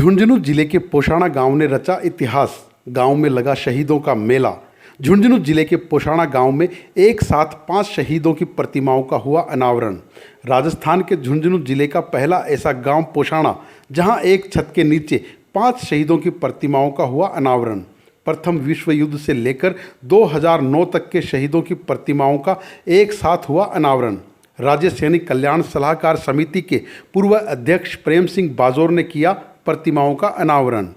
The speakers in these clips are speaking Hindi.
झुंझुनू जिले के पोषाणा गांव ने रचा इतिहास। गांव में लगा शहीदों का मेला। झुंझुनू जिले के पोषाणा गांव में एक साथ 5 शहीदों की प्रतिमाओं का हुआ अनावरण। राजस्थान के झुंझुनू जिले का पहला ऐसा गांव पोषाणा, जहां एक छत के नीचे 5 शहीदों की प्रतिमाओं का हुआ अनावरण। प्रथम विश्व युद्ध से लेकर 2009 तक के शहीदों की प्रतिमाओं का एक साथ हुआ अनावरण। राज्य सैनिक कल्याण सलाहकार समिति के पूर्व अध्यक्ष प्रेम सिंह बाजोर ने किया प्रतिमाओं का अनावरण।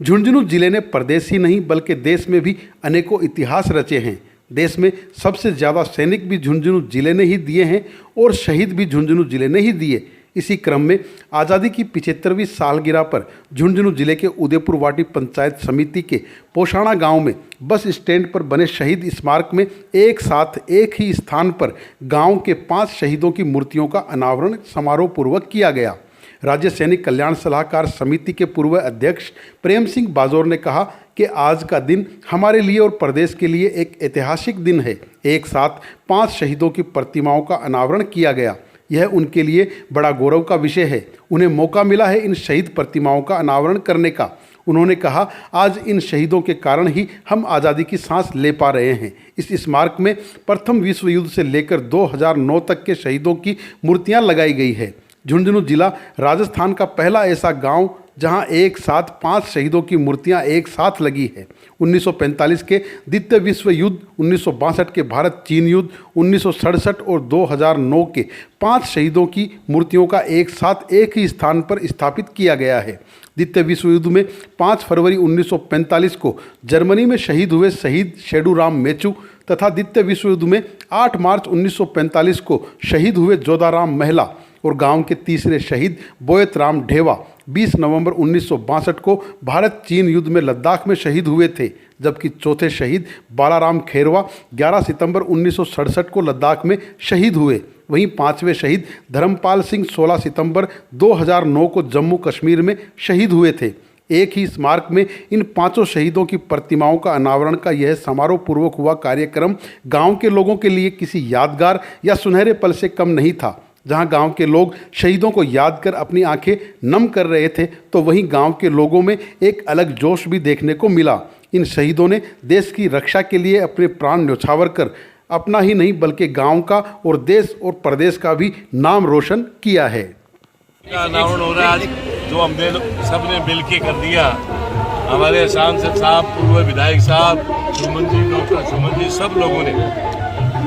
झुंझुनू जिले ने प्रदेश ही नहीं बल्कि देश में भी अनेकों इतिहास रचे हैं। देश में सबसे ज़्यादा सैनिक भी झुंझुनू जिले ने ही दिए हैं और शहीद भी झुंझुनू जिले ने ही दिए। इसी क्रम में आज़ादी की 75वीं सालगिरह पर झुंझुनू जिले के उदयपुर वाटी पंचायत समिति के पोषाणा गांव में बस स्टैंड पर बने शहीद स्मारक में एक साथ एक ही स्थान पर गांव के 5 शहीदों की मूर्तियों का अनावरण समारोह पूर्वक किया गया। राज्य सैनिक कल्याण सलाहकार समिति के पूर्व अध्यक्ष प्रेम सिंह बाजोर ने कहा कि आज का दिन हमारे लिए और प्रदेश के लिए एक ऐतिहासिक दिन है। एक साथ 5 शहीदों की प्रतिमाओं का अनावरण किया गया। यह उनके लिए बड़ा गौरव का विषय है। उन्हें मौका मिला है इन शहीद प्रतिमाओं का अनावरण करने का। उन्होंने कहा, आज इन शहीदों के कारण ही हम आज़ादी की सांस ले पा रहे हैं। इस स्मारक में प्रथम विश्व युद्ध से लेकर 2009 तक के शहीदों की मूर्तियां लगाई गई है। झुंझुनू जिला राजस्थान का पहला ऐसा गांव जहां एक साथ 5 शहीदों की मूर्तियां एक साथ लगी है। 1945 के द्वितीय विश्व युद्ध, 1962 के भारत चीन युद्ध, 1967 और 2009 के 5 शहीदों की मूर्तियों का एक साथ एक ही स्थान पर स्थापित किया गया है। द्वितीय विश्व युद्ध में 5 फरवरी 1945 को जर्मनी में शहीद हुए शहीद शेडूराम मेचू तथा द्वितीय विश्व युद्ध में 8 मार्च 1945 को शहीद हुए जोधाराम महिला और गांव के तीसरे शहीद बोयतराम ढेवा 20 नवंबर 1962 को भारत चीन युद्ध में लद्दाख में शहीद हुए थे, जबकि चौथे शहीद बालाराम खेरवा 11 सितंबर 1967 को लद्दाख में शहीद हुए। वहीं 5वें शहीद धर्मपाल सिंह 16 सितंबर 2009 को जम्मू कश्मीर में शहीद हुए थे। एक ही स्मारक में इन 5 शहीदों की प्रतिमाओं का अनावरण का यह समारोह पूर्वक हुआ कार्यक्रम गांव के लोगों के लिए किसी यादगार या सुनहरे पल से कम नहीं था। जहां गांव के लोग शहीदों को याद कर अपनी आंखें नम कर रहे थे, तो वहीं गांव के लोगों में एक अलग जोश भी देखने को मिला। इन शहीदों ने देश की रक्षा के लिए अपने प्राण न्यौछावर कर अपना ही नहीं बल्कि गांव का और देश और प्रदेश का भी नाम रोशन किया है। अनावरण हो रहा है आज, जो हमने सबने मिल के कर दिया। हमारे सांसद साहब, पूर्व विधायक साहब, सुमन जी, डॉक्टर सुमन जी, सब लोगों ने।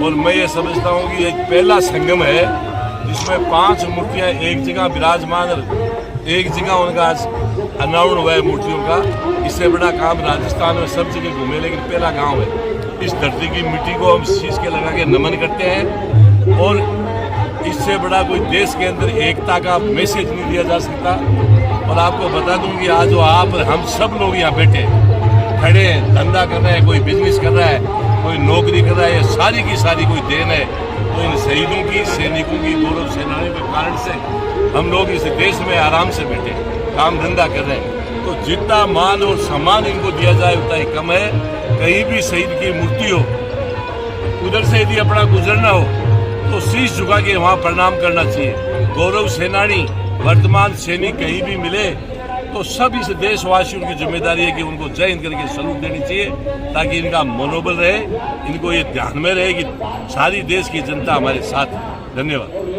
और मैं ये समझता हूँ कि एक पहला संगम है जिसमें 5 मूर्तियाँ एक जगह विराजमान, एक जगह उनका अनावरण हुआ है मूर्तियों का। इससे बड़ा काम राजस्थान में सब जगह घूमे, लेकिन पहला गांव है। इस धरती की मिट्टी को हम शीश के लगा के नमन करते हैं और इससे बड़ा कोई देश के अंदर एकता का मैसेज नहीं दिया जा सकता। और आपको बता दूं कि आज जो आप हम सब लोग यहाँ बैठे खड़े हैं, धंधा कर रहे हैं, कोई बिजनेस कर रहा है, कोई नौकरी कर रहा है, ये सारी की सारी कोई देन है। तो इन शहीदों की, सैनिकों की, गौरव सेनानियों के कारण से हम लोग इस देश में आराम से बैठे काम धंधा कर रहे हैं। तो जितना मान और सम्मान इनको दिया जाए उतना ही कम है। कहीं भी शहीद की मूर्ति हो, उधर से यदि अपना गुजरना हो तो शीश झुका के वहाँ प्रणाम करना चाहिए। गौरव सेनानी, वर्तमान सैनिक कहीं भी मिले तो सब इस देशवासियों की जिम्मेदारी है कि उनको जय हिंद करके सलूट देनी चाहिए, ताकि इनका मनोबल रहे, इनको ये ध्यान में रहे कि सारी देश की जनता हमारे साथ है। धन्यवाद।